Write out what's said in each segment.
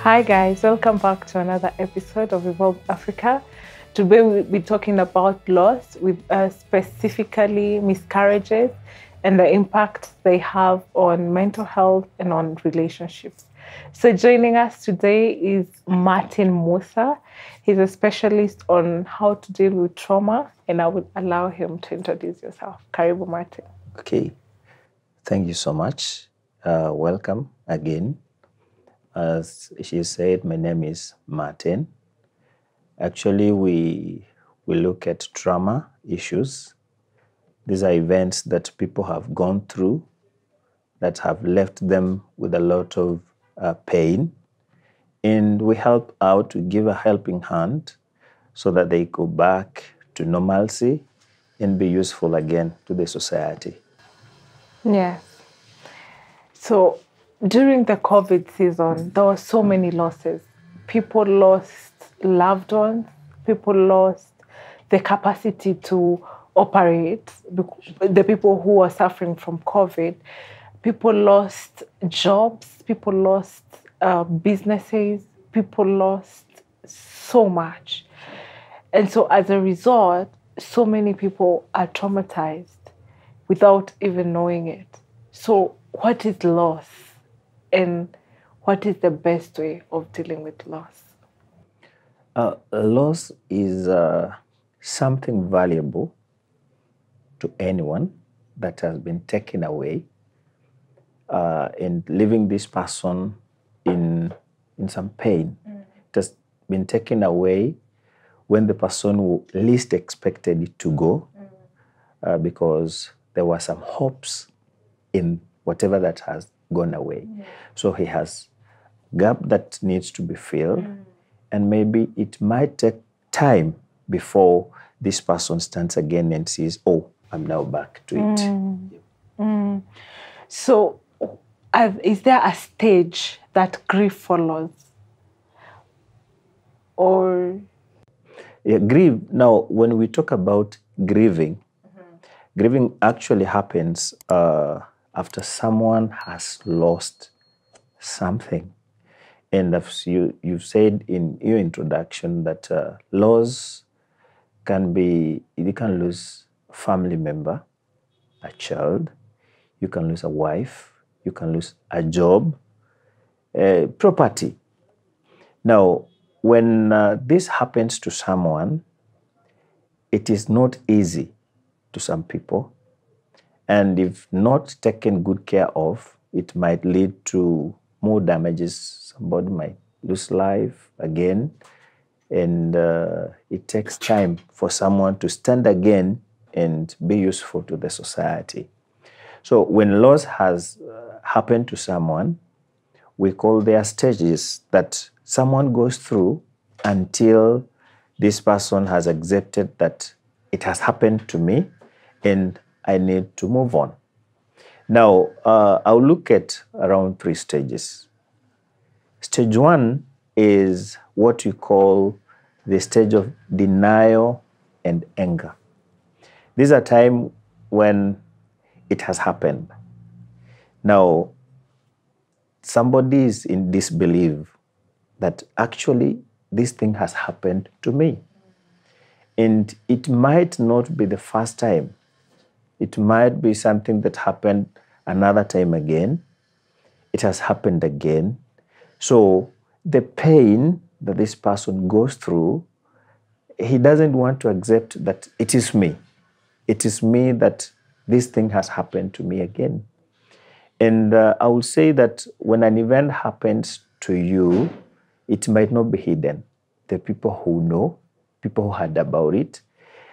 Hi guys, welcome back to another episode of Evolve Africa. Today we'll be talking about loss, with specifically miscarriages and the impact they have on mental health and on relationships. So joining us today is Martin Musa. He's a specialist on how to deal with trauma, and I would allow him to introduce yourself. Karibu, Martin. Okay, thank you so much. Welcome again. As she said, my name is Martin. Actually, we look at trauma issues. These are events that people have gone through that have left them with a lot of pain. And we help out to give a helping hand so that they go back to normalcy and be useful again to the society. Yes. So during the COVID season, there were so many losses. People lost loved ones. People lost the capacity to operate. The people who were suffering from COVID, people lost jobs. People lost businesses. People lost so much. And so as a result, so many people are traumatized without even knowing it. So what is loss? And what is the best way of dealing with loss? Loss is something valuable to anyone that has been taken away and leaving this person in some pain. It has been taken away when the person who least expected it to go because there were some hopes in whatever that has gone away. So he has gap that needs to be filled, and maybe it might take time before this person stands again and says, oh, I'm now back to it. So is there a stage that grief follows? Or? Yeah, grieve. Now, when we talk about grieving, grieving actually happens after someone has lost something. And as you've said in your introduction that loss can be, you can lose a family member, a child, you can lose a wife, you can lose a job, property. Now, when this happens to someone, it is not easy to some people. And if not taken good care of, it might lead to more damages. Somebody might lose life again. And it takes time for someone to stand again and be useful to the society. So when loss has happened to someone, we call their stages that someone goes through until this person has accepted that it has happened to me and I need to move on. Now, I'll look at around 3 stages. Stage 1 is what we call the stage of denial and anger. These are times when it has happened. Now, somebody is in disbelief that actually this thing has happened to me. And it might not be the first time. It might be something that happened another time again. It has happened again. So the pain that this person goes through, he doesn't want to accept that it is me. It is me that this thing has happened to me again. And I will say that when an event happens to you, it might not be hidden. The people who know, people who heard about it.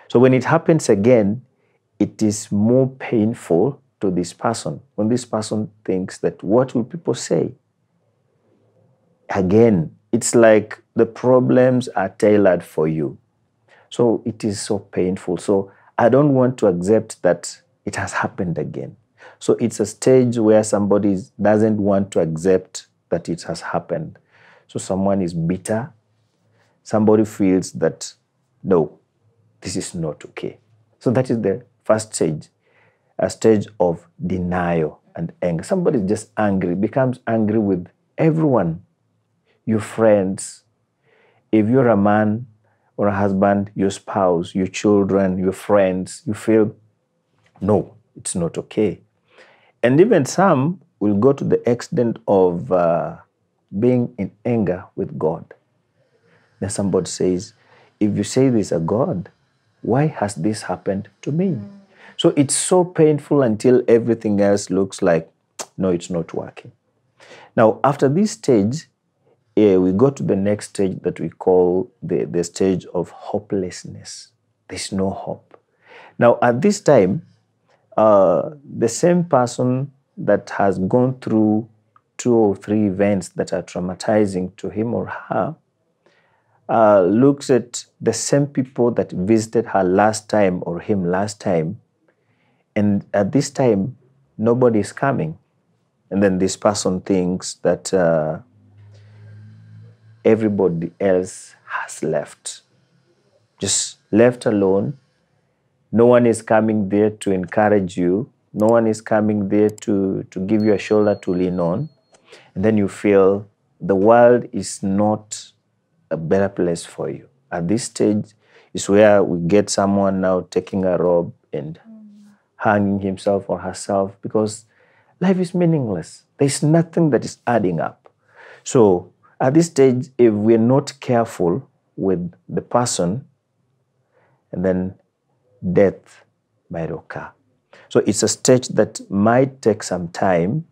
So when it happens again, it is more painful to this person. When this person thinks that, what will people say? Again, it's like the problems are tailored for you. So it is so painful. So I don't want to accept that it has happened again. So it's a stage where somebody doesn't want to accept that it has happened. So someone is bitter. Somebody feels that, no, this is not okay. So that is the first stage, a stage of denial and anger. Somebody is just angry, becomes angry with everyone. your friends. If you're a man or a husband, your spouse, your children, your friends, you feel, no, it's not okay. And even some will go to the extent of being in anger with God. Then somebody says, if you say this a God, why has this happened to me? So it's so painful until everything else looks like, no, it's not working. Now, after this stage, we go to the next stage that we call the stage of hopelessness. There's no hope. Now, at this time, the same person that has gone through 2 or 3 events that are traumatizing to him or her looks at the same people that visited her last time or him last time, and at this time, nobody is coming. And then this person thinks that everybody else has left, just left alone. No one is coming there to encourage you. No one is coming there to give you a shoulder to lean on. And then you feel the world is not a better place for you. At this stage is where we get someone now taking a rope and hanging himself or herself, because life is meaningless. There's nothing that is adding up. So at this stage, if we're not careful with the person, and then death might occur. So it's a stage that might take some time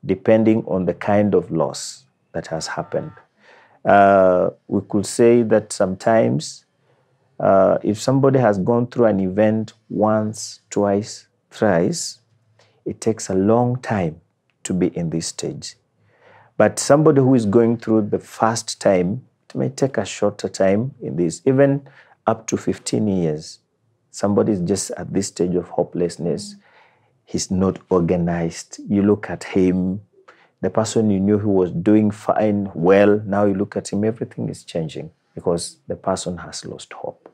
depending on the kind of loss that has happened. We could say that sometimes if somebody has gone through an event once, twice, thrice, it takes a long time to be in this stage. But somebody who is going through the first time, it may take a shorter time in this, even up to 15 years. Somebody is just at this stage of hopelessness. He's not organized. You look at him, the person you knew who was doing fine, well, now you look at him, everything is changing because the person has lost hope.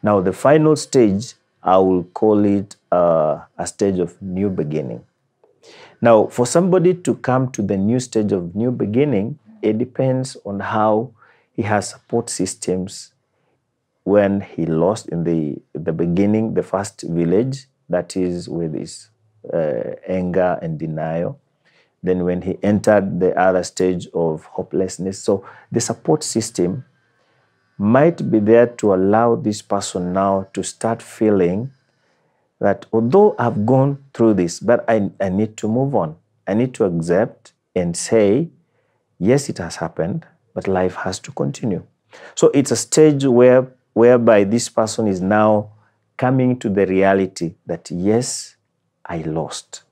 Now, the final stage, I will call it a stage of new beginning. Now, for somebody to come to the new stage of new beginning, it depends on how he has support systems when he lost in the beginning, the first village, that is with his anger and denial. Then when he entered the other stage of hopelessness. So the support system might be there to allow this person now to start feeling that although I've gone through this, but I need to move on. I need to accept and say, yes, it has happened, but life has to continue. So it's a stage whereby this person is now coming to the reality that, yes, I lost.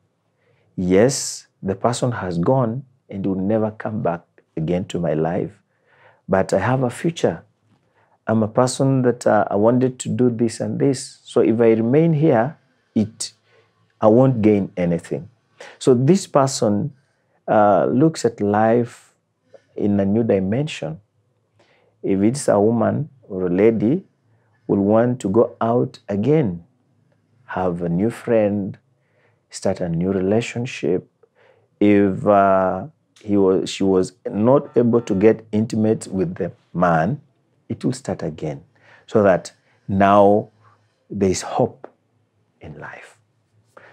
Yes, the person has gone and will never come back again to my life, but I have a future. I'm a person that I wanted to do this and this. So if I remain here, I won't gain anything. So this person looks at life in a new dimension. If it's a woman or a lady, will want to go out again, have a new friend, start a new relationship. If she was not able to get intimate with the man, it will start again, so that now there is hope in life.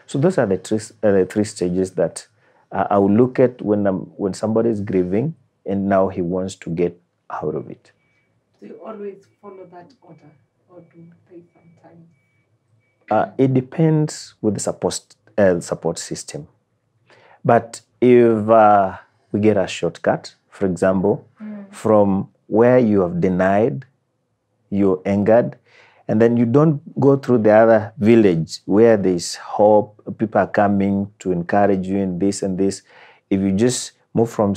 So those are the three stages that I will look at when somebody is grieving and now he wants to get out of it. Do you always follow that order, or do you take some time? It depends with the support system. But if we get a shortcut, for example, from where you have denied, you're angered, and then you don't go through the other village where there's hope, people are coming to encourage you in this and this. If you just move from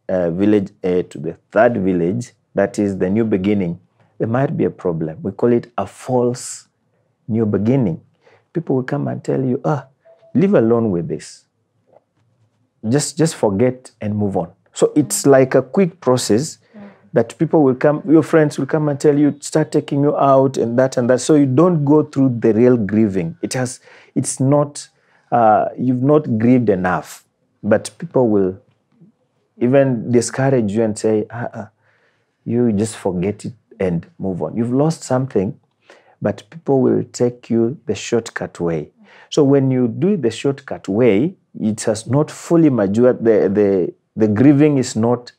village A to the third village, that is the new beginning, there might be a problem. We call it a false new beginning. People will come and tell you, leave alone with this. Just forget and move on. So it's like a quick process that people will come, your friends will come and tell you, start taking you out and that and that. So you don't go through the real grieving. It's not, you've not grieved enough, but people will even discourage you and say, you just forget it and move on. You've lost something, but people will take you the shortcut way. So when you do it the shortcut way, it has not fully matured, the grieving is not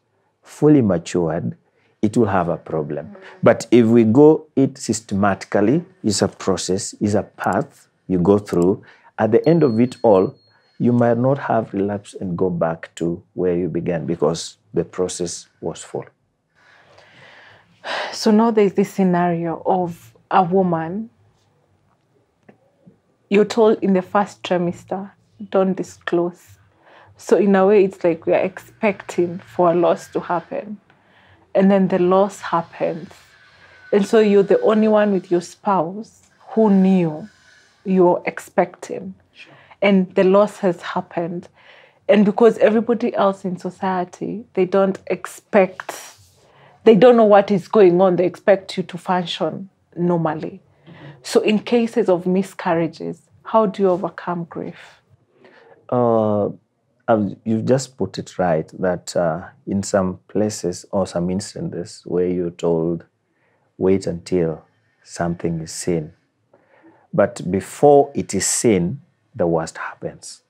fully matured, it will have a problem. But if we go it systematically, it's a process, it's a path you go through. At the end of it all, you might not have relapse and go back to where you began because the process was full. So now there's this scenario of a woman, you're told in the first trimester, don't disclose. So in a way, it's like we are expecting for a loss to happen. And then the loss happens. And so you're the only one with your spouse who knew you're expecting. Sure. And the loss has happened. And because everybody else in society, they don't know what is going on. They expect you to function normally. So in cases of miscarriages, how do you overcome grief? You've just put it right that in some places or some instances where you're told, wait until something is seen. But before it is seen, the worst happens.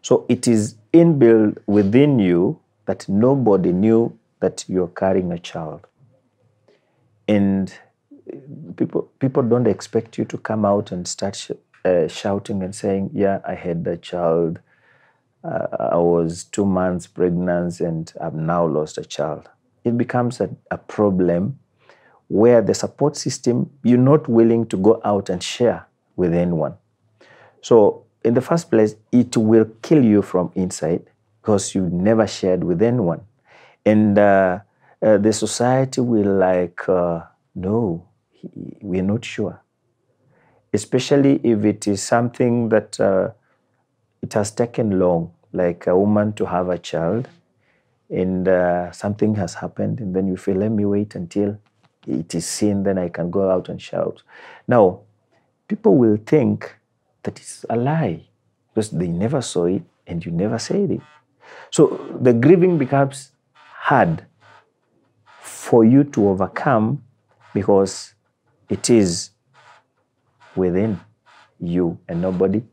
So it is inbuilt within you that nobody knew that you're carrying a child. And people don't expect you to come out and start shouting and saying, yeah, I had a child. I was 2 months pregnant and I've now lost a child. It becomes a problem where the support system, you're not willing to go out and share with anyone. So in the first place, it will kill you from inside because you never shared with anyone. And the society will like, no, we're not sure. Especially if it is something that it has taken long, like a woman to have a child, and something has happened, and then you feel, let me wait until it is seen, then I can go out and shout. Now, people will think that it's a lie because they never saw it and you never said it. So the grieving becomes hard for you to overcome because it is within you and nobody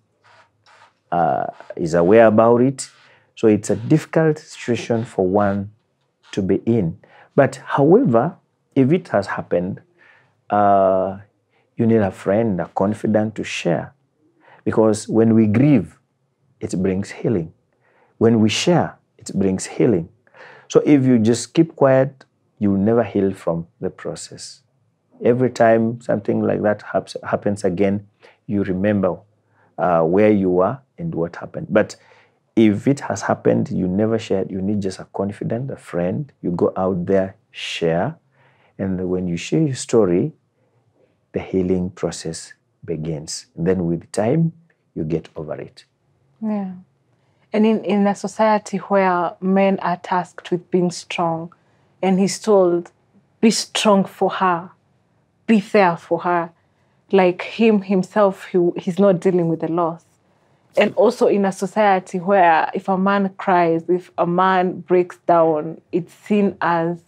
is aware about it. So it's a difficult situation for one to be in. But however, if it has happened, you need a friend, a confidant to share. Because when we grieve, it brings healing. When we share, it brings healing. So if you just keep quiet, you will never heal from the process. Every time something like that happens again, you remember where you were and what happened. But if it has happened, you never shared, you need just a confidant, a friend. You go out there, share. And when you share your story, the healing process begins. And then with time, you get over it. Yeah. And in a society where men are tasked with being strong, and he's told, be strong for her, be there for her, like himself, he's not dealing with the loss. And also in a society where if a man cries, if a man breaks down, it's seen as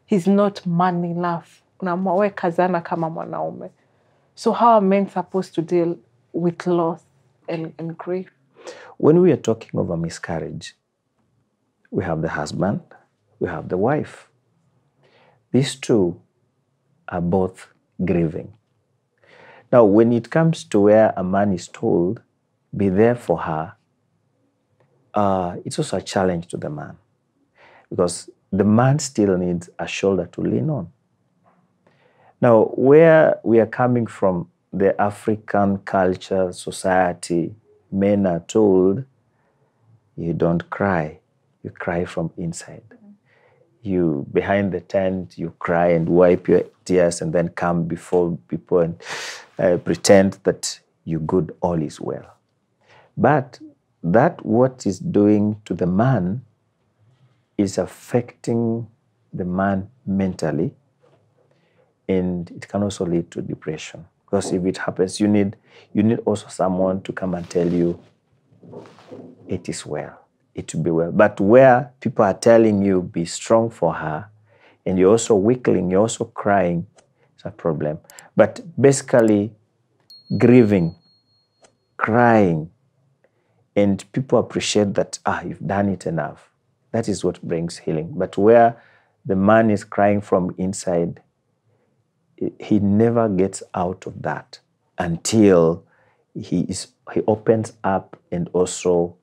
he's not man enough. Unamweka kama mwanaume. So how are men supposed to deal with loss and grief? When we are talking of a miscarriage, we have the husband, we have the wife. These two are both grieving. Now, when it comes to where a man is told, be there for her, it's also a challenge to the man because the man still needs a shoulder to lean on. Now, where we are coming from, the African culture, society, men are told, you don't cry, you cry from inside. You, behind the tent, you cry and wipe your tears and then come before people and pretend that you're good, all is well. But that what is doing to the man is affecting the man mentally, and it can also lead to depression. Because if it happens, you need also someone to come and tell you, it is well, it will be well. But where people are telling you, be strong for her, and you're also weakling, you're also crying, it's a problem. But basically, grieving, crying, and people appreciate that, you've done it enough. That is what brings healing. But where the man is crying from inside, he never gets out of that until he opens up and also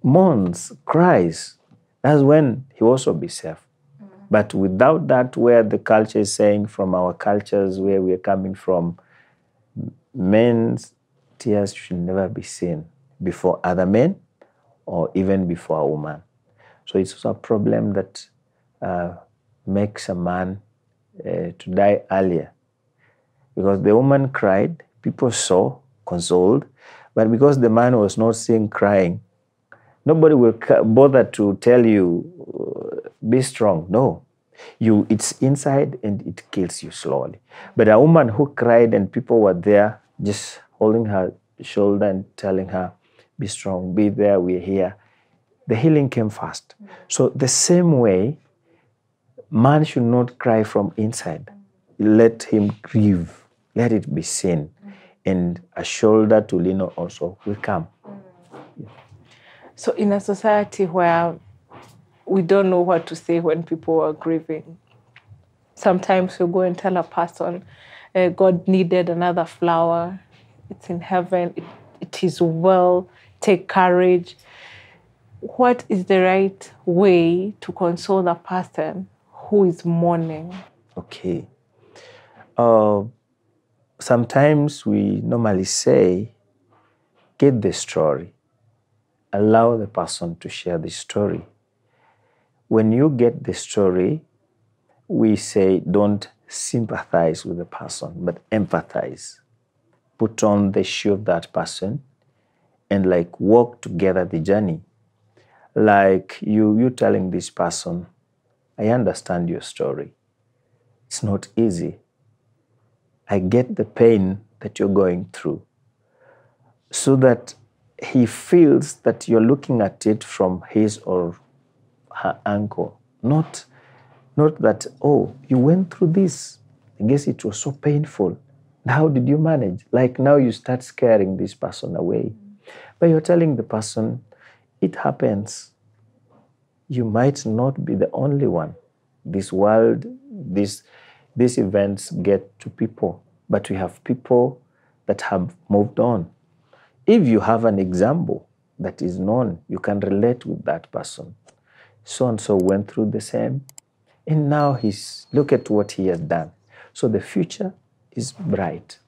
mourns, cries. That's when he also be safe. But without that, where the culture is saying, from our cultures where we are coming from, men's tears should never be seen before other men or even before a woman. So it's also a problem that makes a man to die earlier. Because the woman cried, people saw, consoled, but because the man was not seen crying, nobody will bother to tell you, be strong. No. It's inside and it kills you slowly. But a woman who cried and people were there just holding her shoulder and telling her, be strong, be there, we're here, the healing came fast. So the same way, man should not cry from inside. Let him grieve. Let it be seen. And a shoulder to lean on also will come. Yeah. So in a society where we don't know what to say when people are grieving, sometimes we go and tell a person, God needed another flower. It's in heaven. It is well. Take courage. What is the right way to console a person who is mourning? Okay. Sometimes we normally say, get the story. Allow the person to share the story. When you get the story, we say don't sympathize with the person, but empathize. Put on the shoe of that person and walk together the journey. Like you telling this person, I understand your story. It's not easy. I get the pain that you're going through. So that he feels that you're looking at it from his or her angle. Not that, you went through this. I guess it was so painful. How did you manage? Now you start scaring this person away. But you're telling the person, it happens. You might not be the only one. This world, these events get to people. But we have people that have moved on. If you have an example that is known, you can relate with that person. So-and-so went through the same, and now look at what he has done. So the future is bright.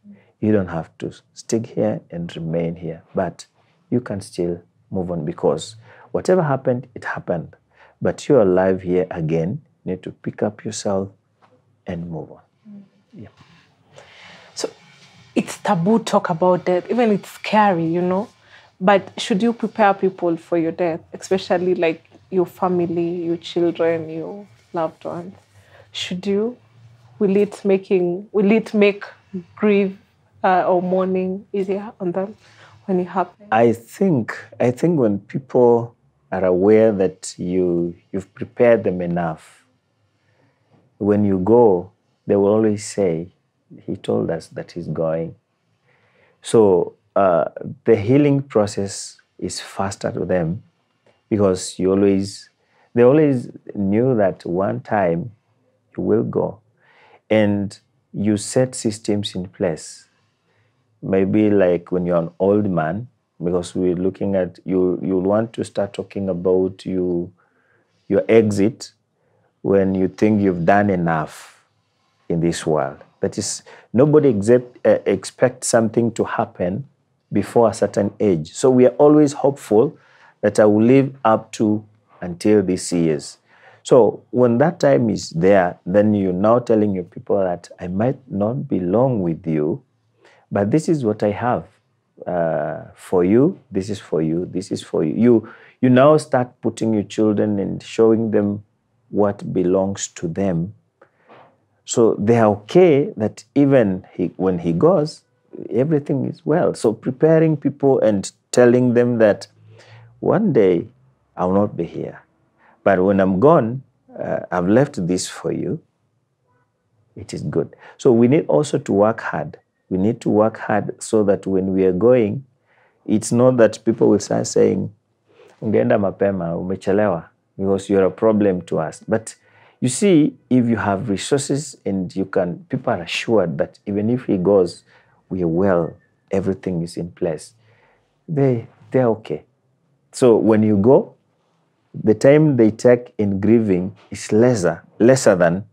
You don't have to stick here and remain here, but you can still move on because whatever happened, it happened. But you're alive here again. You need to pick up yourself and move on. Yeah. So it's taboo to talk about death. Even it's scary, But should you prepare people for your death, especially your family, your children, your loved ones? Should you? Will it make grief or mourning easier on them when it happens? I think when people are aware that you've prepared them enough, when you go, they will always say, he told us that he's going. So the healing process is faster to them because they always knew that one time you will go. And you set systems in place. Maybe when you're an old man, because we're looking at, you'll want to start talking about your exit when you think you've done enough in this world. That is, nobody expects something to happen before a certain age. So we are always hopeful that I will live up to until these years. So when that time is there, then you're now telling your people that I might not be long with you, but this is what I have for you. This is for you. This is for you. You now start putting your children and showing them what belongs to them. So they are okay that even when he goes, everything is well. So preparing people and telling them that one day I'll not be here. But when I'm gone, I've left this for you. It is good. So we need also to work hard. We need to work hard so that when we are going, it's not that people will start saying, ungeenda mapema, umechelewa, because you're a problem to us. But you see, if you have resources and people are assured that even if he goes, we are well, everything is in place, they're okay. So when you go, the time they take in grieving is lesser than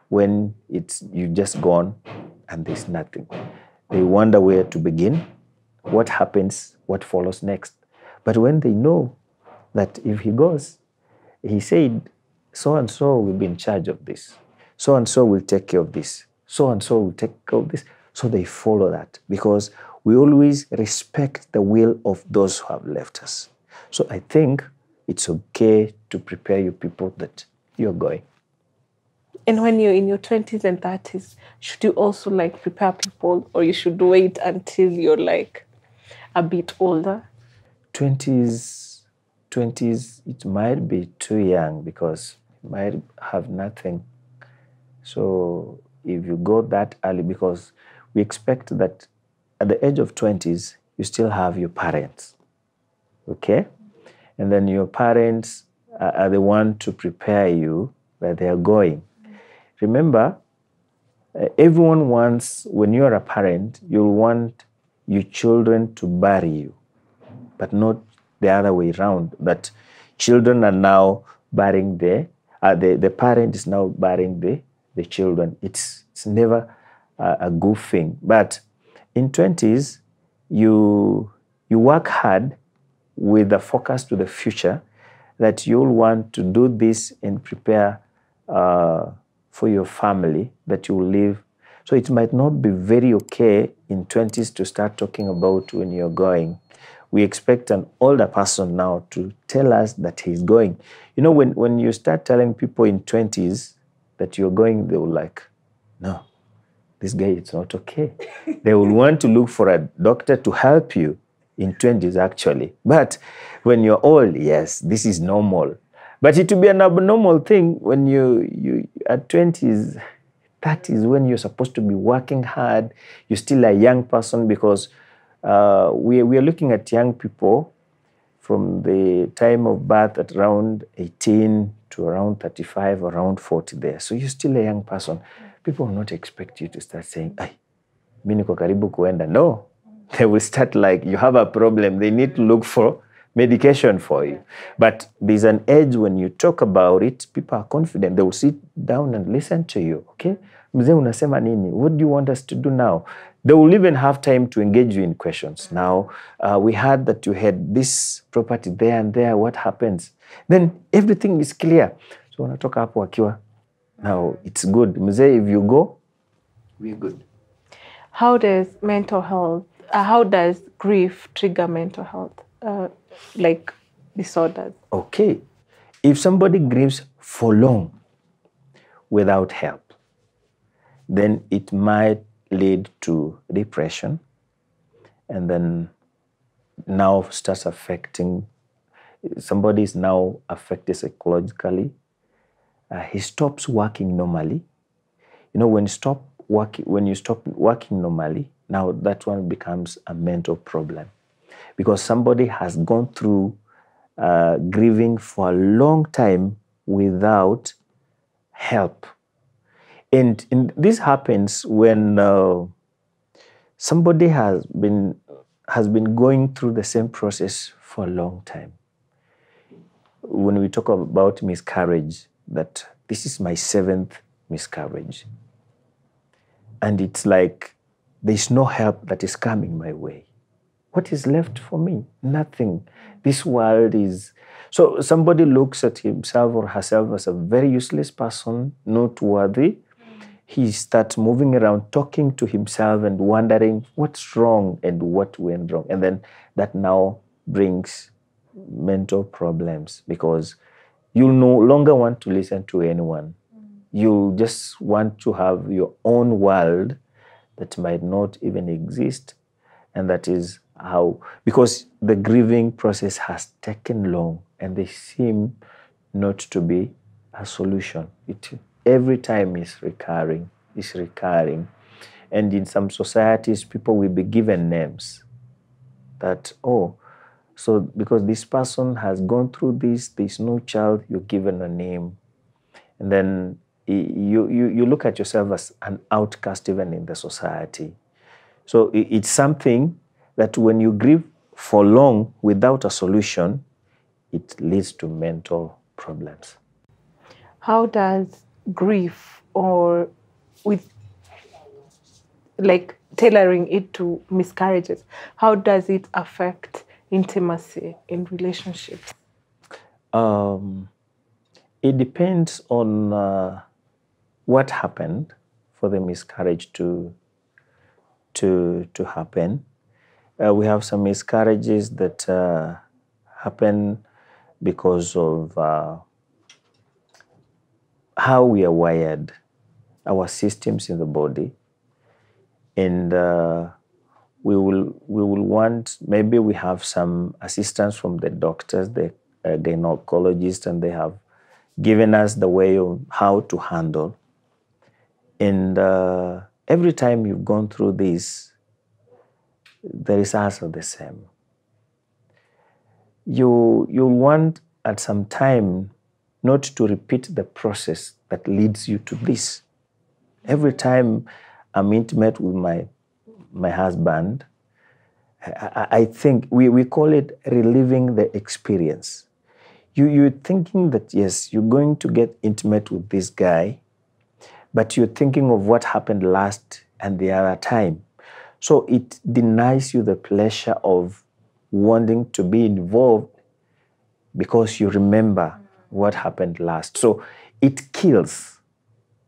when you just gone and there's nothing. They wonder where to begin, what happens, what follows next. But when they know that if he goes, he said, so-and-so will be in charge of this. So-and-so will take care of this. So-and-so will take care of this. So they follow that because we always respect the will of those who have left us. So I think it's okay to prepare you people that you're going. And when you're in your 20s and 30s, should you also like prepare people, or you should wait until you're like a bit older? 20s, it might be too young because you might have nothing. So if you go that early, because we expect that at the age of 20s, you still have your parents, okay? And then your parents are the one to prepare you where they are going. Remember, everyone wants, when you're a parent, you'll want your children to bury you, but not the other way around, that children are now burying the parent is now burying the children. It's never a good thing. But in 20s, you work hard with a focus to the future, that you'll want to do this and prepare for your family that you will live. So it might not be very okay in 20s to start talking about when you're going. We expect an older person now to tell us that he's going. You know, when you start telling people in 20s that you're going, they will like, no, this guy, it's not okay. They will want to look for a doctor to help you in 20s actually. But when you're old, yes, this is normal. But it will be an abnormal thing when you at 20s, 30s, when you're supposed to be working hard. You're still a young person, because we are looking at young people from the time of birth at around 18 to around 35, around 40 there. So you're still a young person. People will not expect you to start saying, ay, mimi niko karibu kuenda. No, they will start like, you have a problem. They need to look for medication for you. But there's an age when you talk about it, people are confident. They will sit down and listen to you. Okay? Mzee unasema nini? What do you want us to do now? They will even have time to engage you in questions. Now, we heard that you had this property there and there. What happens? Then everything is clear. So wanatoka hapo wakiwa, now it's good. Mzee, if you go, we're good. How does mental health, how does grief trigger mental health, like disorders? Okay. If somebody grieves for long without help, then it might lead to depression, and then now starts affecting, somebody is now affected psychologically. He stops working normally. You know, when you stop working normally, now that one becomes a mental problem, because somebody has gone through grieving for a long time without help. And this happens when somebody has been going through the same process for a long time. When we talk about miscarriage, that this is my 7th miscarriage, and it's like there's no help that is coming my way. What is left for me? Nothing. This world is... So somebody looks at himself or herself as a very useless person, not worthy. He starts moving around, talking to himself and wondering what's wrong and what went wrong. And then that now brings mental problems, because you no longer want to listen to anyone. You just want to have your own world that might not even exist, and that is how, because the grieving process has taken long and they seem not to be a solution. Every time is recurring. And in some societies, people will be given names that, oh, so because this person has gone through this, there's no child, you're given a name. And then you look at yourself as an outcast even in the society. So it's something that when you grieve for long without a solution, it leads to mental problems. How does grief, or with like tailoring it to miscarriages, how does it affect intimacy in relationships? It depends on what happened for the miscarriage to happen. We have some miscarriages that happen because of how we are wired, our systems in the body, and we will want, maybe we have some assistance from the doctors, the gynecologists, and they have given us the way of how to handle. And every time you've gone through this, the results are the same. You want at some time not to repeat the process that leads you to this. Every time I'm intimate with my husband, I think we call it reliving the experience. You're thinking that, yes, you're going to get intimate with this guy, but you're thinking of what happened last and the other time. So it denies you the pleasure of wanting to be involved because you remember what happened last. So it kills,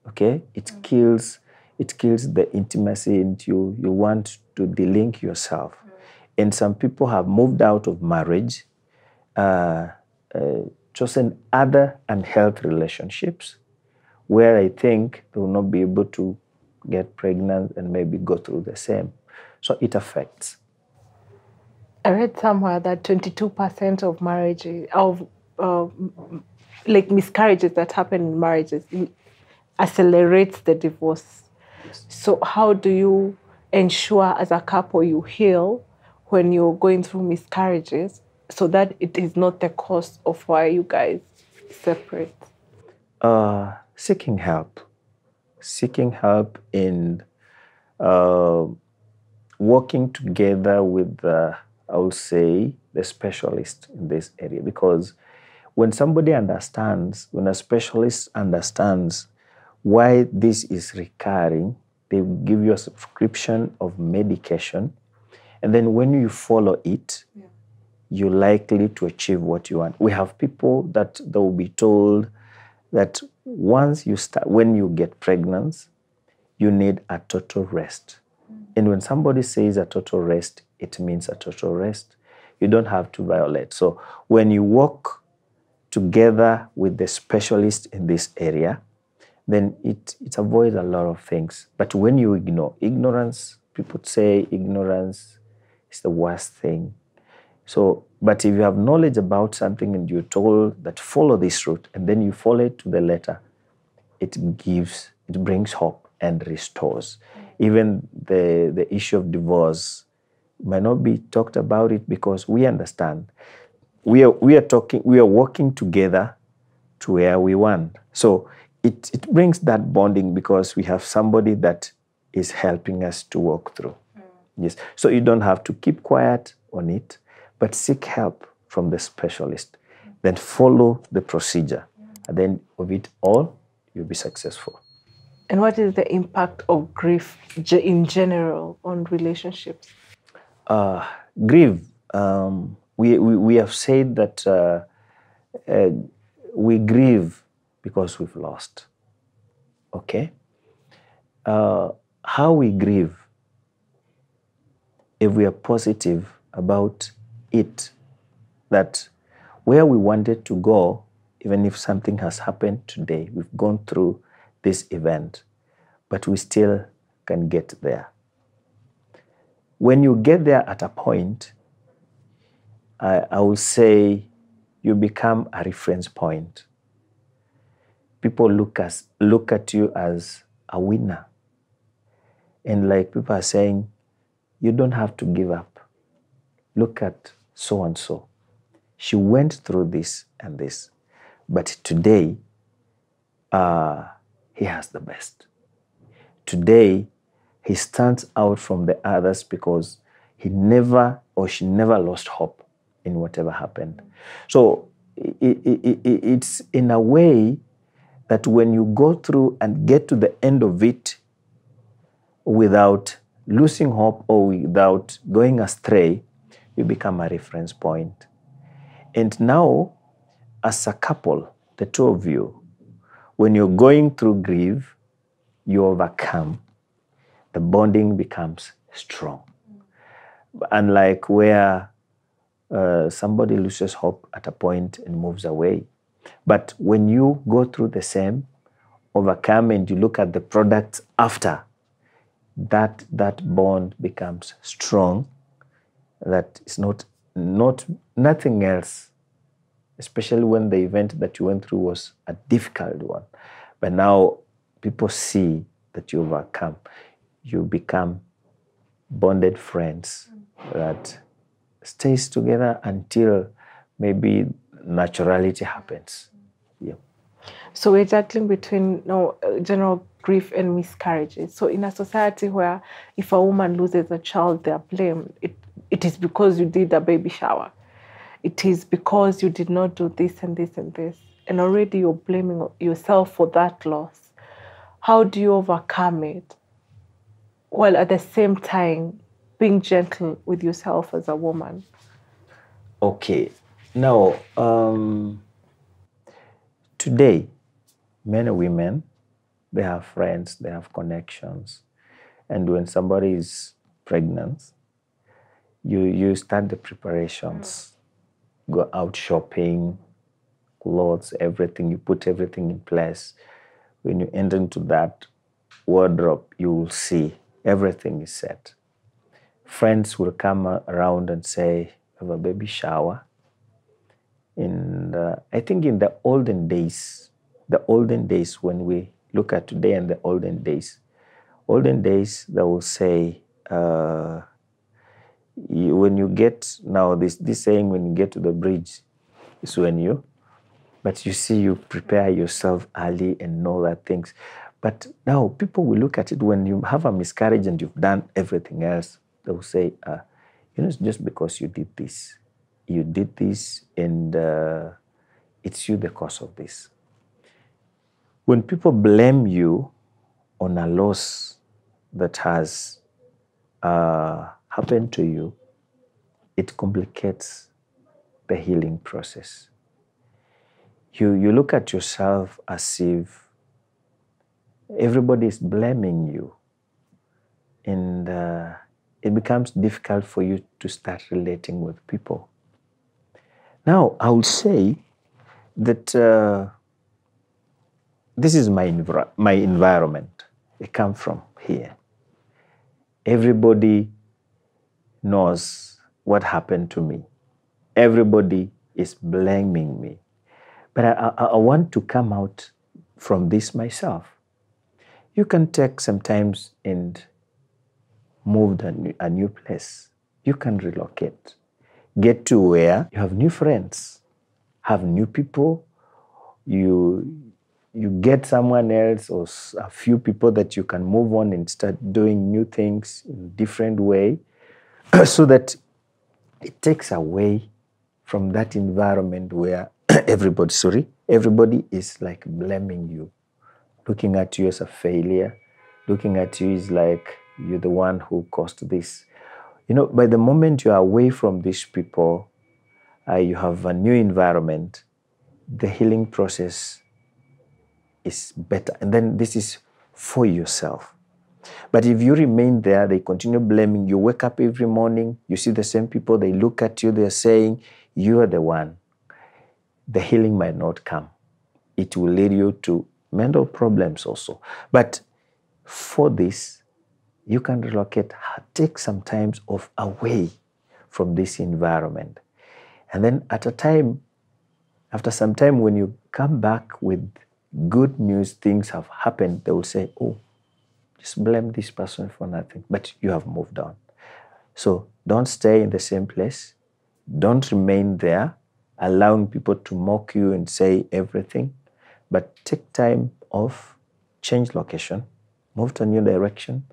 okay? It kills the intimacy, and you want to delink yourself. And some people have moved out of marriage, chosen other unhealthy relationships where I think they will not be able to get pregnant and maybe go through the same. So it affects. I read somewhere that 22% of marriages, like miscarriages that happen in marriages, accelerates the divorce. So how do you ensure as a couple you heal when you're going through miscarriages so that it is not the cause of why you guys separate? Seeking help. Seeking help in working together with, I would say, the specialist in this area. Because when somebody understands, when a specialist understands why this is recurring, they will give you a prescription of medication. And then when you follow it, you're likely to achieve what you want. We have people that they will be told that once you start, when you get pregnant, you need a total rest. And when somebody says a total rest, it means a total rest. You don't have to violate. So when you work together with the specialist in this area, then it avoids a lot of things. But when you ignore, ignorance, people say ignorance is the worst thing. So, but if you have knowledge about something and you're told that follow this route, and then you follow it to the letter, it brings hope and restores. Even the issue of divorce might not be talked about it because we understand. We are working together to where we want. So it brings that bonding because we have somebody that is helping us to walk through. Yes. So you don't have to keep quiet on it, but seek help from the specialist. Then follow the procedure. At the end of it all, you'll be successful. And what is the impact of grief in general on relationships? Grief, we have said that we grieve because we've lost. Okay? How we grieve, if we are positive about it, that where we wanted to go, even if something has happened today, we've gone through this event, but we still can get there. when you get there at a point, I will say you become a reference point. People look at you as a winner. And like people are saying, you don't have to give up. Look at so-and-so. She went through this and this. But today, he has the best. Today, he stands out from the others because he never or she never lost hope in whatever happened. So it's in a way that when you go through and get to the end of it without losing hope or without going astray, you become a reference point. And now, as a couple, the two of you, when you're going through grief, you overcome, the bonding becomes strong. Unlike where somebody loses hope at a point and moves away. But when you go through the same, overcome, and you look at the products after, that bond becomes strong. That is not nothing else, especially when the event that you went through was a difficult one. But now people see that you overcome. You become bonded friends that stays together until maybe naturality happens. Yeah. So we're juggling between general grief and miscarriages. So in a society where if a woman loses a child, they're blamed. It is because you did a baby shower. It is because you did not do this and this and this. And already you're blaming yourself for that loss. How do you overcome it? While at the same time being gentle with yourself as a woman. Okay. Now, today, men and women, they have friends, they have connections. And when somebody is pregnant, you start the preparations, go out shopping, clothes, everything, you put everything in place. When you enter into that wardrobe, you will see everything is set. Friends will come around and say, have a baby shower. And I think in the olden days, when we look at today and the olden days, they will say, when you get, now this saying, when you get to the bridge, is when you, but you see, you prepare yourself early and know that things. But now people will look at it when you have a miscarriage and you've done everything else, they will say, it's just because you did this. You did this and it's you the cause of this. When people blame you on a loss that has happened to you, it complicates the healing process. You look at yourself as if everybody is blaming you, and it becomes difficult for you to start relating with people. Now, I would say that this is my environment. I come from here. Everybody knows what happened to me. Everybody is blaming me. But I want to come out from this myself. You can take some time and move to a new place. You can relocate. Get to where you have new friends, have new people. You get someone else or a few people that you can move on and start doing new things in a different way so that it takes away from that environment where everybody is like blaming you, looking at you as a failure, looking at you as like you're the one who caused this. By the moment you are away from these people, you have a new environment, the healing process is better. And then this is for yourself. But if you remain there, they continue blaming. You wake up every morning, you see the same people, they look at you, they're saying, you are the one. The healing might not come. It will lead you to mental problems also. But for this, you can relocate, take some time off away from this environment. And then at a time, after some time, when you come back with good news, things have happened, they will say, oh, just blame this person for nothing. But you have moved on. So don't stay in the same place. Don't remain there, allowing people to mock you and say everything. But take time off, change location, move to a new direction.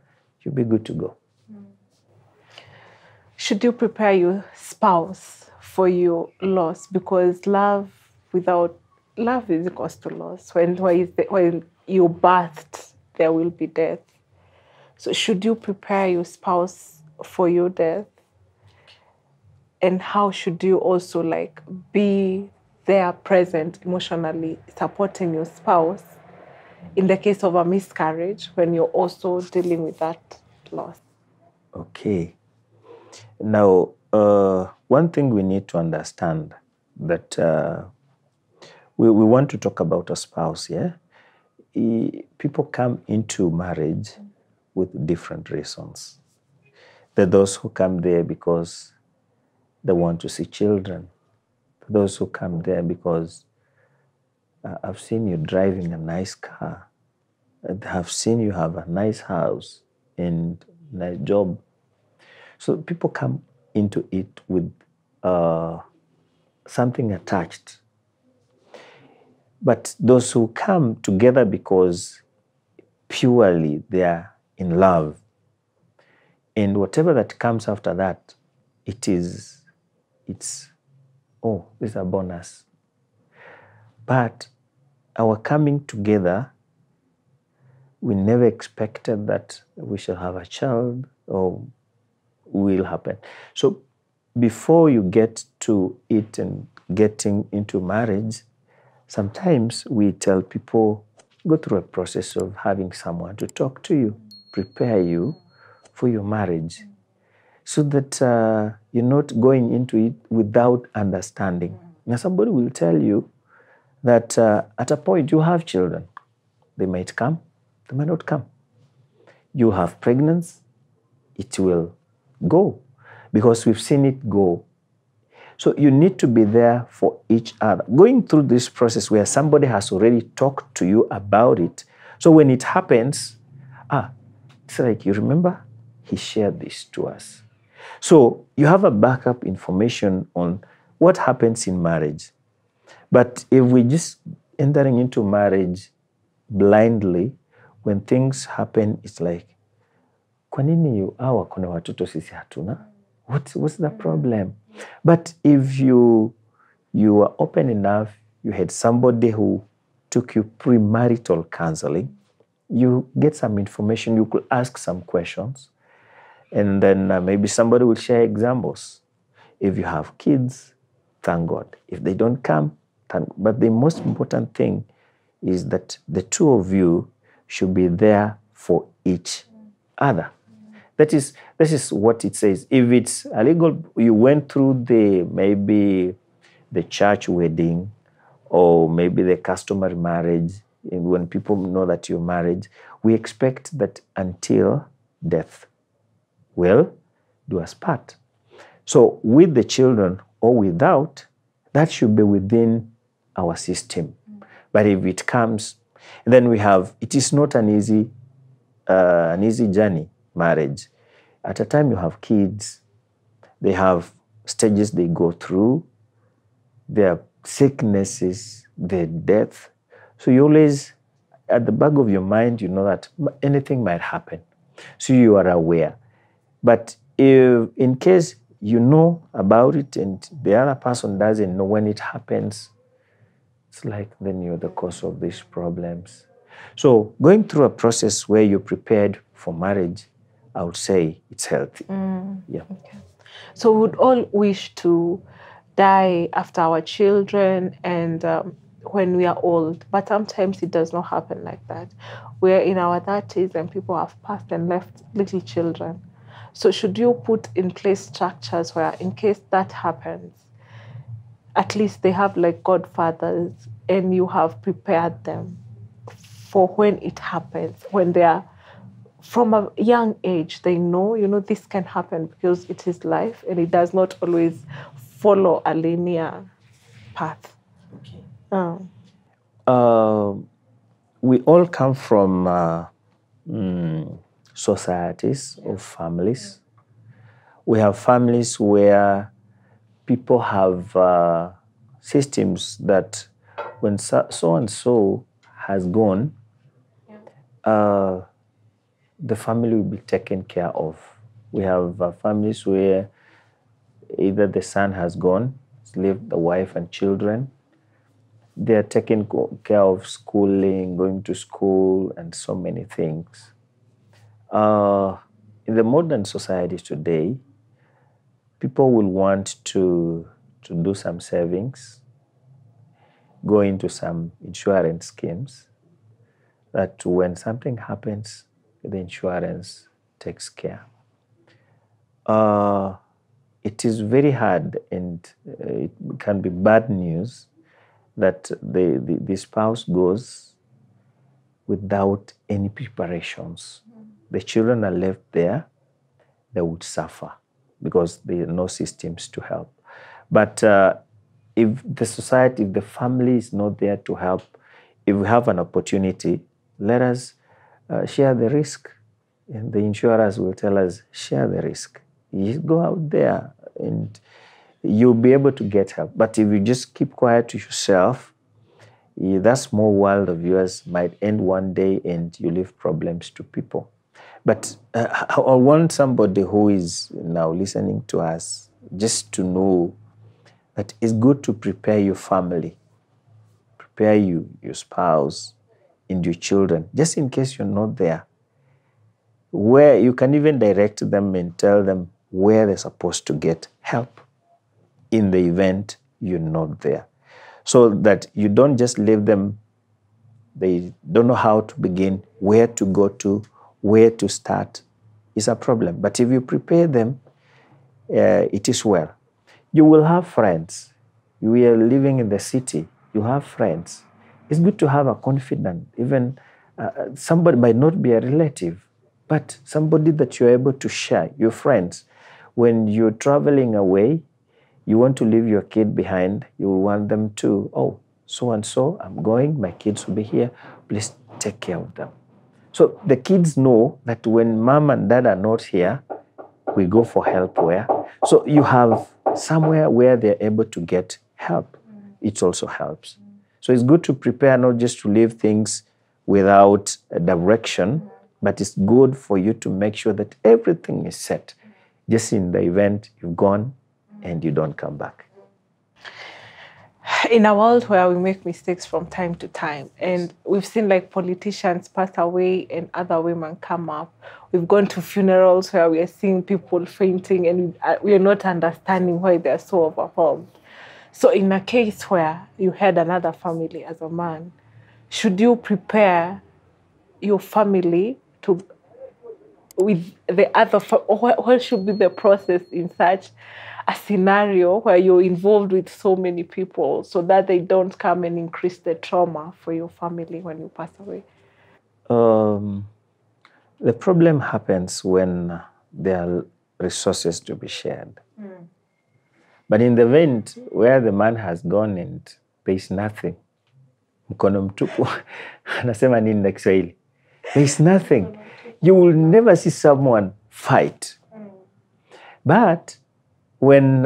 You'll be good to go. Should you prepare your spouse for your loss? Because love is equals to loss. When you birthed, there will be death. So should you prepare your spouse for your death? And how should you also be there present emotionally, supporting your spouse in the case of a miscarriage when you're also dealing with that loss? Okay. Now, one thing we need to understand that we want to talk about a spouse, yeah? People come into marriage with different reasons. There are those who come there because they want to see children. Those who come there because I've seen you driving a nice car. I've seen you have a nice house and a nice job. So people come into it with something attached. But those who come together because purely they are in love, and whatever that comes after that, it's a bonus. But our coming together, we never expected that we shall have a child or will happen. So before you get to it and getting into marriage, sometimes we tell people, go through a process of having someone to talk to you, prepare you for your marriage, so that you're not going into it without understanding. Now, somebody will tell you that at a point you have children. They might come, they might not come. You have pregnancy, it will go, because we've seen it go. So you need to be there for each other. Going through this process where somebody has already talked to you about it. So when it happens, it's like, you remember, he shared this to us. So you have a backup information on what happens in marriage. But if we just entering into marriage blindly, when things happen, it's like, kwa nini hawa kuna watoto sisi hatuna? What's the problem? But if you are open enough, you had somebody who took you premarital counseling, you get some information, you could ask some questions, and then maybe somebody will share examples. If you have kids, thank God. If they don't come, thank God. But the most important thing is that the two of you should be there for each other. That is what it says. If it's illegal, you went through maybe the church wedding or maybe the customary marriage, and when people know that you're married, we expect that until death will do us part. So with the children or without, that should be within our system. But if it comes, then it is not an easy journey, marriage. At a time you have kids, they have stages they go through, their sicknesses, their death. So you always, at the back of your mind, you know that anything might happen. So you are aware. But if in case you know about it and the other person doesn't know when it happens, it's like then you're the cause of these problems. So going through a process where you're prepared for marriage, I would say it's healthy. Yeah. Okay. So we would all wish to die after our children and when we are old, but sometimes it does not happen like that. We're in our 30s and people have passed and left little children. So should you put in place structures where in case that happens, at least they have godfathers and you have prepared them for when it happens, when they are from a young age, they know, this can happen because it is life and it does not always follow a linear path. Okay. We all come from societies or families. We have families where people have systems that when so and so has gone, the family will be taken care of. We have families where either the son has gone, left the wife and children. They are taking care of schooling, going to school, and so many things. In the modern society today, people will want to do some savings, go into some insurance schemes, that when something happens, the insurance takes care. It is very hard and it can be bad news that the spouse goes without any preparations. The children are left there, they would suffer because there are no systems to help. But if the society, if the family is not there to help, if we have an opportunity, let us share the risk. And the insurers will tell us, share the risk. You go out there and you'll be able to get help. But if you just keep quiet to yourself, that small world of yours might end one day and you leave problems to people. But I want somebody who is now listening to us just to know that it's good to prepare your family, prepare you, your spouse, and your children, just in case you're not there. Where you can even direct them and tell them where they're supposed to get help in the event you're not there. So that you don't just leave them, they don't know how to begin, where to go to, where to start. It's a problem. But if you prepare them, it is well. You will have friends. We are living in the city. You have friends. It's good to have a confidant. Even somebody might not be a relative, but somebody that you're able to share, your friends. When you're traveling away, you want to leave your kid behind, you want them to, oh, so and so, I'm going, my kids will be here, please take care of them. So the kids know that when mom and dad are not here, we go for help where? So you have somewhere where they're able to get help. It also helps. So it's good to prepare, not just to leave things without a direction, but it's good for you to make sure that everything is set, just in the event you've gone and you don't come back. In a world where we make mistakes from time to time, and we've seen like politicians pass away and other women come up, we've gone to funerals where we are seeing people fainting and we are not understanding why they are so overwhelmed. So in a case where you had another family as a man, should you prepare your family to with the other, what should be the process in such a scenario where you're involved with so many people so that they don't come and increase the trauma for your family when you pass away? The problem happens when there are resources to be shared. But in the event where the man has gone and there is nothing, mkono mtupu, anasema nini na Kiswahili? There is nothing. You will never see someone fight. But when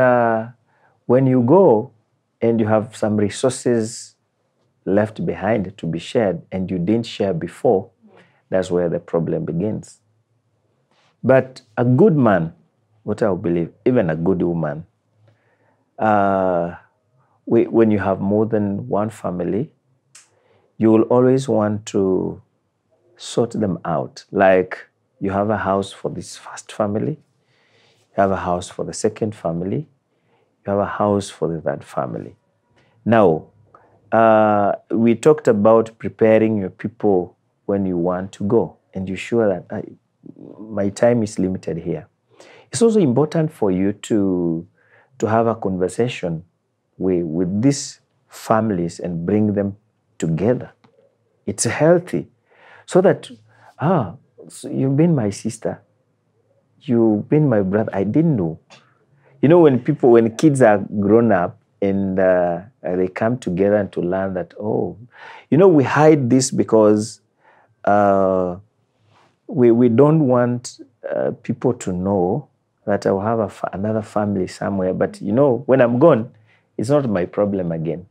you go and you have some resources left behind to be shared and you didn't share before, that's where the problem begins. But a good man, what I believe, even a good woman, when you have more than one family, you will always want to sort them out. Like you have a house for this first family, you have a house for the second family, you have a house for the third family. Now, we talked about preparing your people when you want to go, and you're sure that my time is limited here. It's also important for you to have a conversation with these families and bring them together. It's healthy. So that so you've been my sister. You've been my brother. I didn't know. You know, when kids are grown up and they come together and to learn that, oh, you know, we hide this because we don't want people to know that I'll have another family somewhere. But, you know, when I'm gone, it's not my problem again.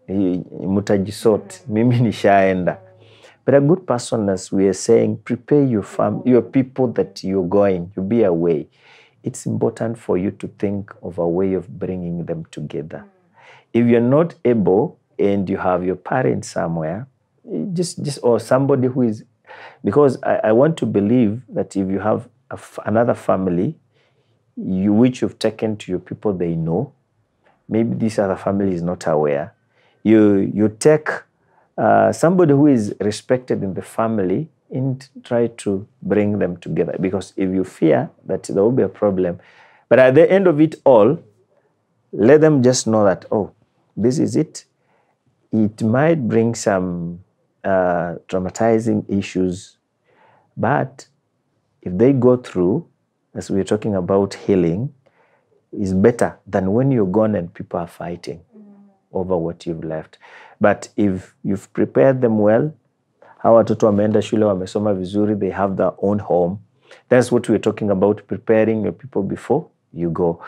Mutajisort, mimi nishaenda. But a good person, as we are saying, prepare your people that you're going, you'll be away. It's important for you to think of a way of bringing them together. If you're not able and you have your parents somewhere, or somebody who is, because I want to believe that if you have another family, which you've taken to your people they know, maybe this other family is not aware, you take somebody who is respected in the family and try to bring them together. Because if you fear that there will be a problem, but at the end of it all, let them just know that, oh, this is it. It might bring some traumatizing issues, but if they go through, as we're talking about healing, is better than when you're gone and people are fighting over what you've left. But if you've prepared them well, hawa watoto wameenda shule, wamesoma vizuri, they have their own home. That's what we're talking about, preparing your people before you go.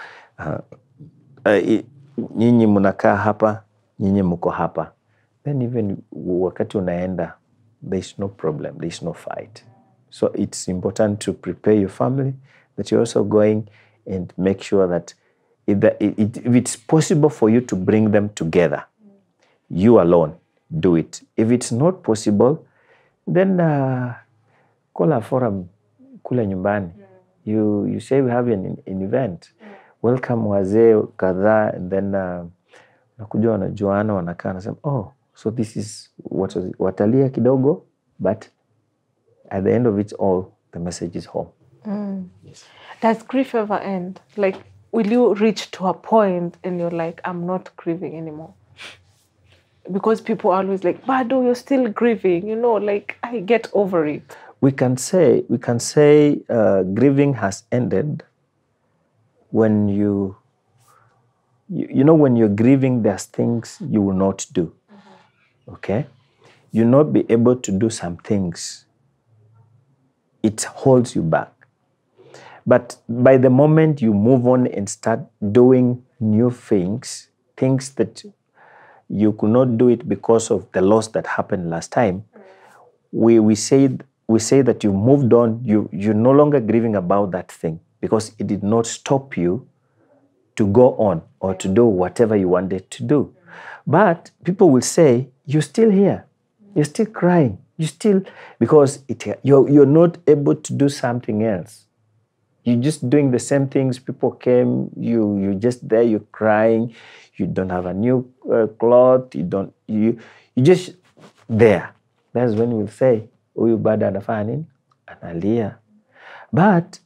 Nyinyi munakaa hapa, nyinyi muko hapa. Then even wakati unaenda, there's no problem, there's no fight. So it's important to prepare your family, that you're also going, and make sure that if it's possible for you to bring them together, you alone, do it. If it's not possible, then call a forum kule nyumbani. You say we have an event. Welcome wazee kadhaa, and then nakuja wanajuana, wanakaa, nasema, oh, so this is what was it? Watalia kidogo, but at the end of it all, the message is home. Does grief ever end? Like, will you reach to a point and you're like, I'm not grieving anymore? Because people are always like, Bado, you're still grieving. You know, like, I get over it. We can say grieving has ended when you know, when you're grieving, there's things you will not do. Okay? You'll not be able to do some things. It holds you back. But by the moment you move on and start doing new things that you could not do it because of the loss that happened last time, we say that you moved on, you're no longer grieving about that thing because it did not stop you to go on or to do whatever you wanted to do. But people will say, you're still here, you're still crying, because you're not able to do something else. You're just doing the same things. People came, you're just there, you're crying, you don't have a new cloth, you just there. That's when we'll say, huyu bado anafanya nini? Analia. But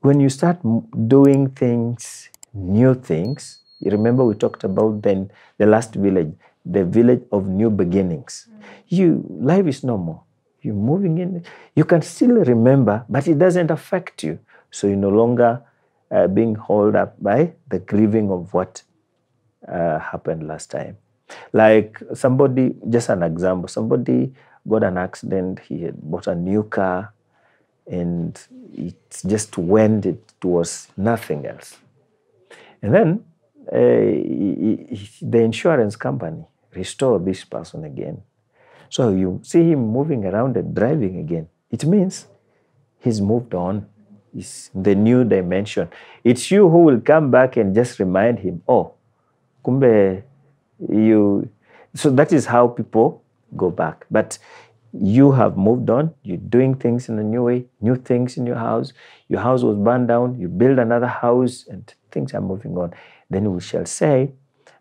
when you start doing things, new things, you remember we talked about then the last village, the village of new beginnings. Life is normal. You're moving in. You can still remember, but it doesn't affect you. So you're no longer being held up by the grieving of what happened last time. Like somebody, just an example, somebody got an accident, he had bought a new car, and it just went, it was nothing else. And then the insurance company restored this person again. So you see him moving around and driving again. It means he's moved on. It's the new dimension. It's you who will come back and just remind him, oh, kumbe you. So that is how people go back. But you have moved on. You're doing things in a new way, new things in your house. Your house was burned down. You build another house and things are moving on. Then we shall say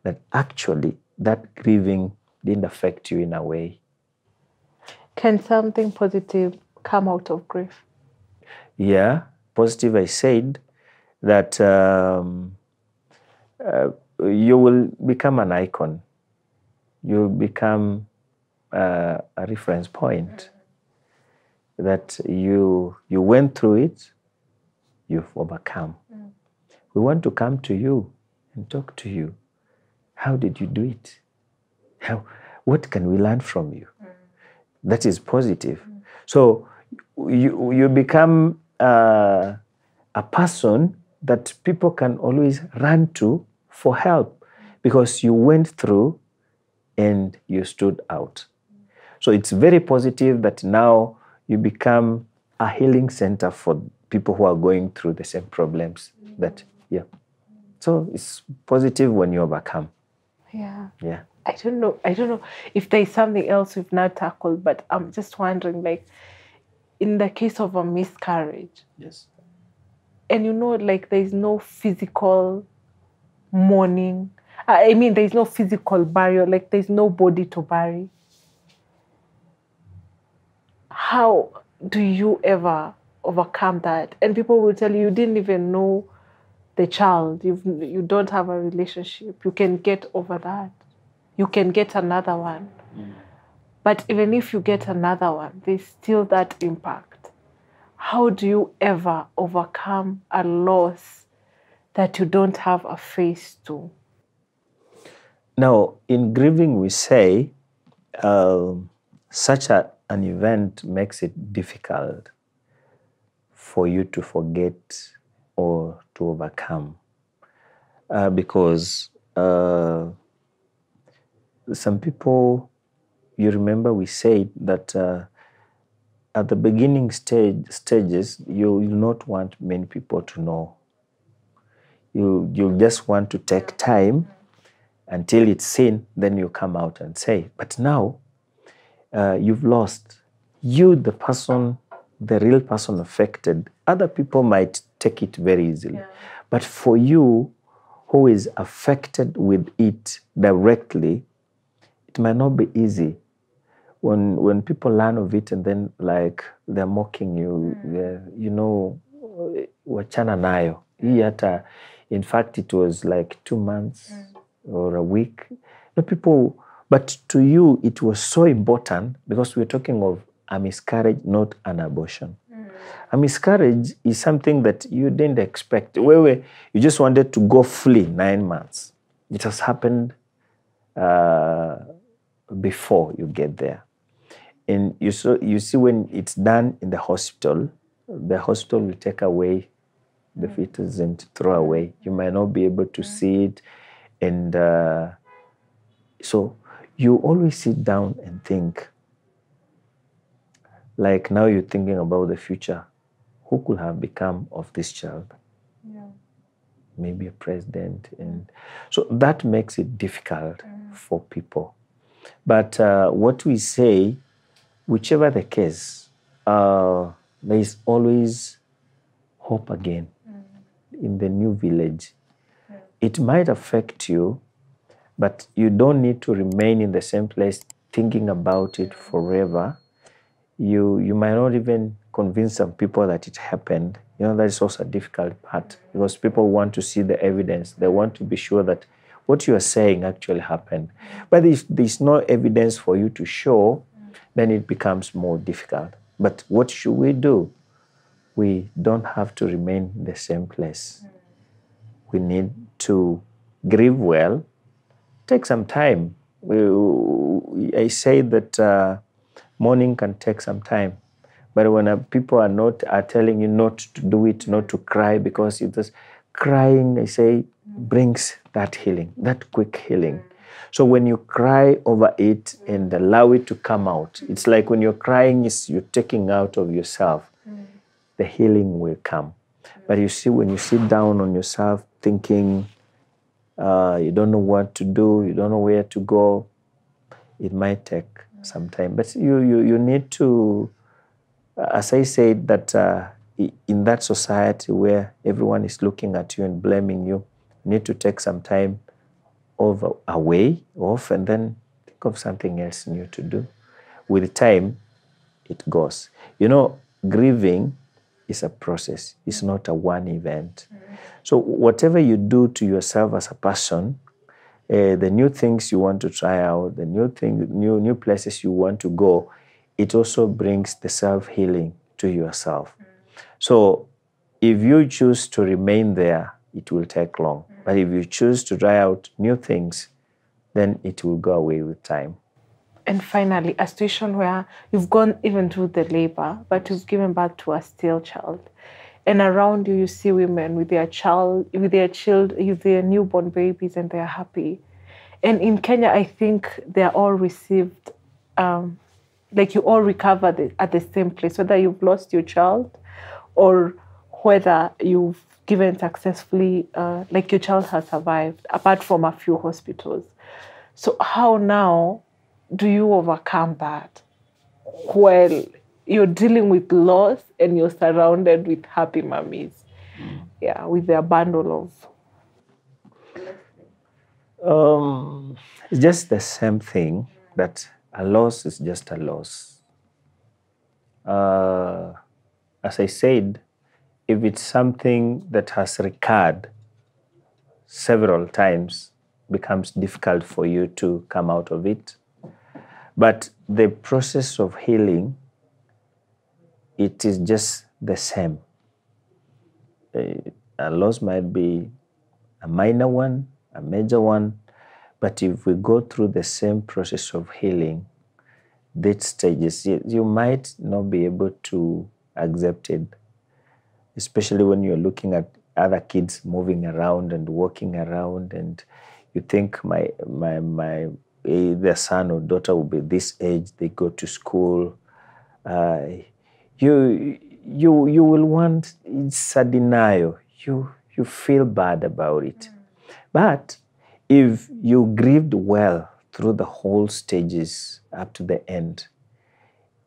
that actually that grieving didn't affect you in a way. Can something positive come out of grief? Yeah, positive. I said that you will become an icon. You'll become a reference point. that you went through it, you've overcome. We want to come to you and talk to you. How did you do it? What can we learn from you? That is positive. So you become a person that people can always run to for help because you went through and you stood out. So it's very positive that now you become a healing center for people who are going through the same problems. So it's positive when you overcome. Yeah. Yeah. I don't know if there's something else we've not tackled, but I'm just wondering, like, in the case of a miscarriage. Yes. And like, there's no physical mourning. I mean, there's no physical burial. Like, there's no body to bury. How do you ever overcome that? And people will tell you didn't even know the child. You don't have a relationship. You can get over that. You can get another one. But even if you get another one, there's still that impact. How do you ever overcome a loss that you don't have a face to? Now, in grieving, we say such an event makes it difficult for you to forget or to overcome because some people, you remember we said that at the beginning stages, you'll not want many people to know. You'll just want to take time until it's seen, then you come out and say. But now, you've lost. You, the person, the real person affected, other people might take it very easily. Yeah. But for you, who is affected with it directly, it might not be easy. When people learn of it and then, like, they're mocking you, wachana nayo. In fact, it was like 2 months or a week. But to you, it was so important because we're talking of a miscarriage, not an abortion. A miscarriage is something that you didn't expect. You just wanted to go fully 9 months. It has happened before you get there. And you see when it's done in the hospital will take away the fetus and throw away. You might not be able to see it. And so you always sit down and think, like now you're thinking about the future. Who could have become of this child? Yeah. Maybe a president. And so that makes it difficult for people. But what we say, whichever the case, there is always hope again in the new village. Yeah. It might affect you, but you don't need to remain in the same place thinking about it forever. You might not even convince some people that it happened. That is also a difficult part because people want to see the evidence. They want to be sure that what you are saying actually happened. But if there's no evidence for you to show, then it becomes more difficult. But what should we do? We don't have to remain in the same place. We need to grieve well, take some time. I say that mourning can take some time. But when people are telling you not to do it, not to cry, because it is crying, I say, brings that healing, that quick healing. So when you cry over it and allow it to come out, it's like when you're crying, you're taking out of yourself, the healing will come. But you see, when you sit down on yourself thinking, you don't know what to do, you don't know where to go, it might take some time. But you need to, as I said, that in that society where everyone is looking at you and blaming you, you need to take some time off, and then think of something else new to do. With time, it goes. Grieving is a process. It's not a one event. So whatever you do to yourself as a person, the new things you want to try out, the new places you want to go, it also brings the self-healing to yourself. So if you choose to remain there, it will take long. But if you choose to try out new things, then it will go away with time. And finally, a situation where you've gone even through the labor, but you've given birth to a still child. And around you, you see women with their newborn babies, and they're happy. And in Kenya, I think they're all received, like you all recover at the same place, whether you've lost your child or whether you've given successfully, like your child has survived, apart from a few hospitals. So how now do you overcome that? Well, you're dealing with loss and you're surrounded with happy mummies. Yeah, with their bundle of... It's just the same thing, that a loss is just a loss. As I said, if it's something that has recurred several times, becomes difficult for you to come out of it. But the process of healing, it is just the same. A loss might be a minor one, a major one, but if we go through the same process of healing, these stages, you might not be able to accept it, especially when you're looking at other kids moving around and walking around, and you think their son or daughter will be this age, they go to school. You will want, it's a denial. You feel bad about it. But if you grieved well through the whole stages up to the end,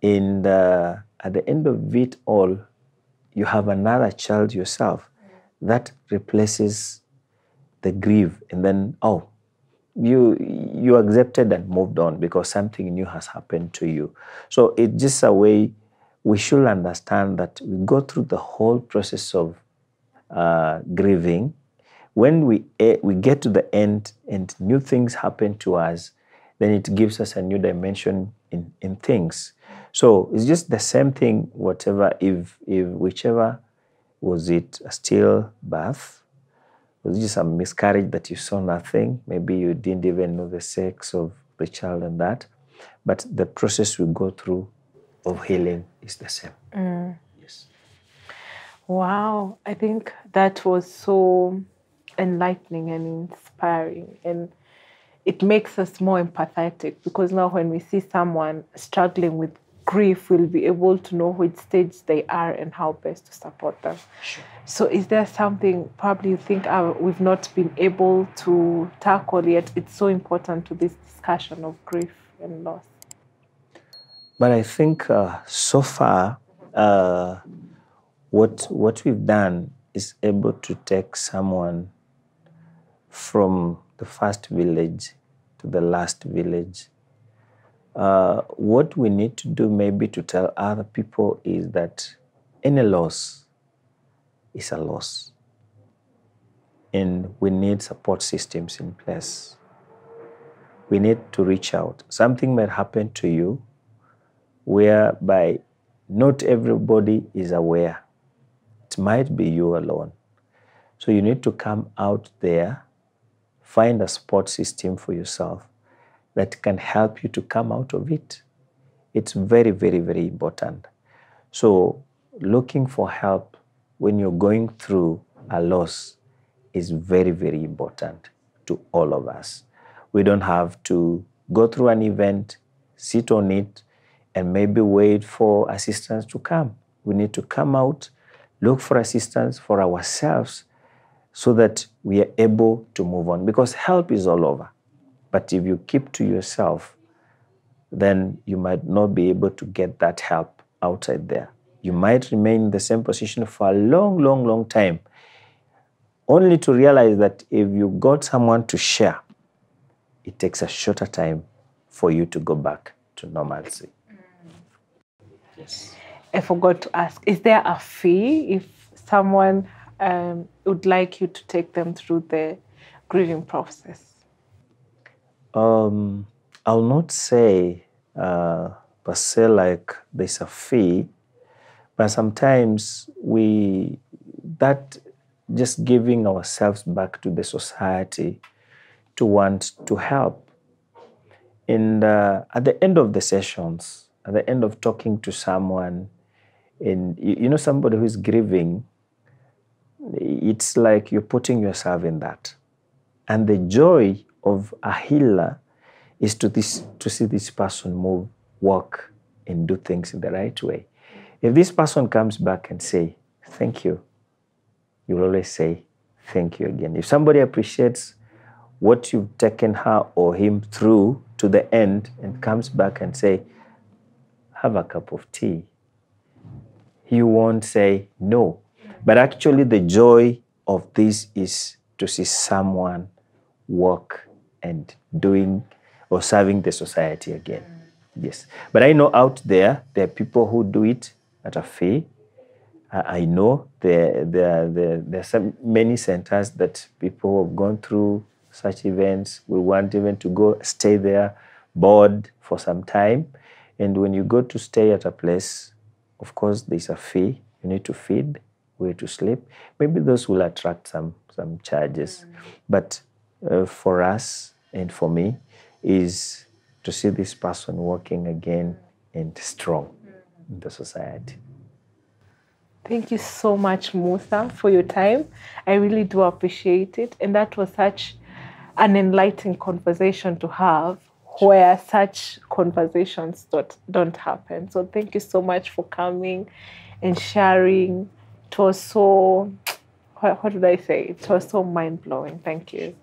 and at the end of it all, you have another child yourself, that replaces the grief, and then you accepted and moved on because something new has happened to you. So it's just a way we should understand that we go through the whole process of grieving. When we get to the end and new things happen to us, then it gives us a new dimension in things. So it's just the same thing, whatever, if whichever, was it a stillbirth, was it just a miscarriage that you saw nothing, maybe you didn't even know the sex of the child and that, but the process we go through of healing is the same. Yes. Wow, I think that was so enlightening and inspiring, and it makes us more empathetic, because now when we see someone struggling with grief, we'll be able to know which stage they are and how best to support them. Sure. So is there something probably you think we've not been able to tackle yet? It's so important to this discussion of grief and loss. But I think so far, what we've done is able to take someone from the first village to the last village. What we need to do maybe to tell other people is that any loss is a loss, and we need support systems in place. We need to reach out. Something might happen to you whereby not everybody is aware. It might be you alone. So you need to come out there, find a support system for yourself that can help you to come out of it. It's very, very, very important. So looking for help when you're going through a loss is very, very important to all of us. We don't have to go through an event, sit on it, and maybe wait for assistance to come. We need to come out, look for assistance for ourselves so that we are able to move on, because help is all over. But if you keep to yourself, then you might not be able to get that help outside there. You might remain in the same position for a long, long, long time, only to realize that if you got someone to share, it takes a shorter time for you to go back to normalcy. Yes. I forgot to ask, is there a fee if someone would like you to take them through the grieving process? I'll not say per se like there's a fee, but sometimes that just giving ourselves back to the society to want to help. And at the end of the sessions, at the end of talking to someone, and you know, somebody who's grieving, it's like you're putting yourself in that. And the joy of a healer is to see this person move, walk, and do things in the right way. If this person comes back and say, thank you, you will always say, thank you again. If somebody appreciates what you've taken her or him through to the end and comes back and say, have a cup of tea, you won't say no. But actually the joy of this is to see someone work and doing or serving the society again. Yes. But I know out there are people who do it at a fee. I know there are many centers that people who have gone through such events will want even to go stay there, board for some time. And when you go to stay at a place, of course, there's a fee. You need to feed, where to sleep. Maybe those will attract some charges. But for us and for me is to see this person working again and strong in the society. Thank you so much, Musa, for your time. I really do appreciate it. And that was such an enlightening conversation to have, where such conversations don't happen. So thank you so much for coming and sharing. It was so, what did I say? It was so mind-blowing. Thank you.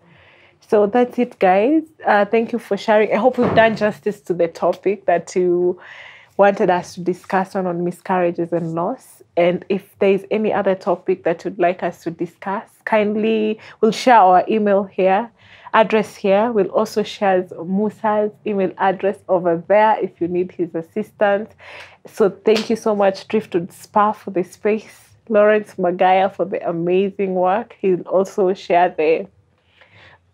So that's it, guys. Thank you for sharing. I hope we've done justice to the topic that you wanted us to discuss on miscarriages and loss. And if there's any other topic that you'd like us to discuss, kindly, we'll share our email address here. We'll also share Musa's email address over there if you need his assistance. So thank you so much, Driftwood Spa, for the space. Lawrence Magaya for the amazing work. He'll also share the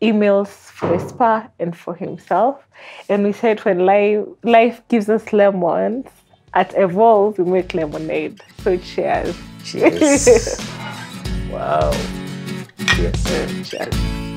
emails for the spa and for himself. And we said when life gives us lemons, at Evolve, we make lemonade. So cheers. Cheers. Wow. Yes. Cheers.